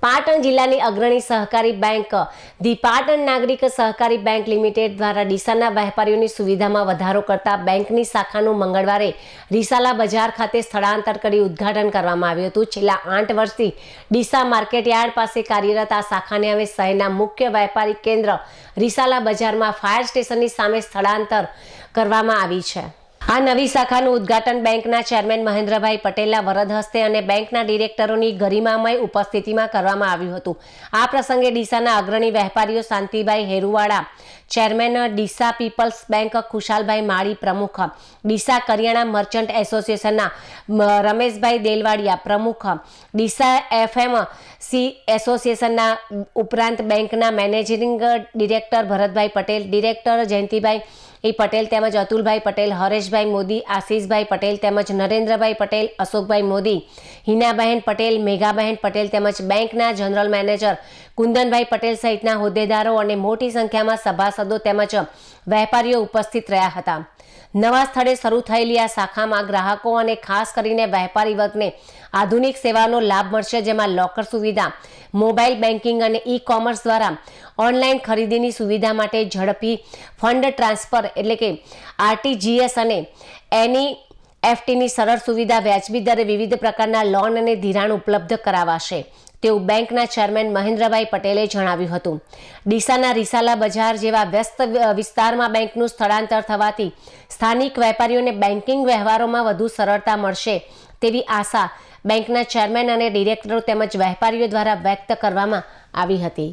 પાટણ જિલ્લાની અગ્રણી સહકારી બેંક ધી પાટણ નાગરિક સહકારી બેંક લિમિટેડ દ્વારા ડીસાના વેપારીઓની સુવિધામાં વધારો કરતા બેંકની શાખાનું મંગળવારે રિસાલા બજાર ખાતે સ્થળાંતર કરી ઉદ્ઘાટન કરવામાં આવ્યું હતું। છેલ્લા 8 વર્ષથી ડીસા માર્કેટયાર્ડ પાસે કાર્યરત આ શાખાને હવે શહેરના મુખ્ય વેપારી કેન્દ્ર રિસાલા બજારમાં ફાયર સ્ટેશનની સામે સ્થળાંતર કરવામાં આવી છે। આ નવી શાખાનું ઉદ્ઘાટન બેંકના ચેરમેન મહેન્દ્રભાઈ પટેલના વરદ હસ્તે અને બેંકના ડિરેક્ટરોની ગરિમામય ઉપસ્થિતિમાં કરવામાં આવ્યું હતું। આ પ્રસંગે ડીસાના અગ્રણી વેપારીઓ Shantibhai Heruvada, chairman Deesa people's bank Khushalbhai Mali પ્રમુખ, ડીસા કરિયાણા મર્ચન્ટ એસોસિએશનના રમેશભાઈ દેલવાડિયા પ્રમુખ, ડીસા એફએમસી એસોસિએશનના ઉપરાંત બેંકના managing director Bharatbhai Patel, director Jayantibhai Patel તેમજ અતુલભાઈ પટેલ, હરેશભાઈ મોદી, આશીષભાઈ પટેલ તેમજ નરેન્દ્રભાઈ પટેલ, અશોકભાઈ મોદી, હિનાબહેન પટેલ, મેઘાબહેન પટેલ તેમજ બેંકના જનરલ મેનેજર કુંદનભાઈ પટેલ સહિતના હોદ્દેદારો અને મોટી સંખ્યામાં સભાસદો તેમજ વેપારીઓ ઉપસ્થિત રહ્યા હતા। નવા સ્થળે શરૂ થયેલી આ શાખામાં ગ્રાહકો અને ખાસ કરીને વેપારી વર્ગને આધુનિક સેવાનો લાભ મળશે, જેમાં લોકર સુવિધા, મોબાઈલ બેન્કિંગ અને ઈ-કોમર્સ દ્વારા ઓનલાઈન ખરીદીની સુવિધા માટે ઝડપી ફંડ ટ્રાન્સફર એટલે કે આરટીજીએસ અને એનઈએફટીની સરળ સુવિધા, વ્યાજબી દરે વિવિધ પ્રકારના લોન અને ધિરાણ ઉપલબ્ધ કરાવાશે તેવું બેંકના ચેરમેન મહેન્દ્રભાઈ પટેલે જણાવ્યું હતું। ડીસાના રિસાલા બજાર જેવા વ્યસ્ત વિસ્તારમાં બેંકનું સ્થળાંતર થવાથી સ્થાનિક વેપારીઓને બેન્કિંગ વ્યવહારોમાં વધુ સરળતા મળશે તેવી આશા બેંકના ચેરમેન અને ડિરેક્ટરો તેમજ વેપારીઓ દ્વારા વ્યક્ત કરવામાં આવી હતી।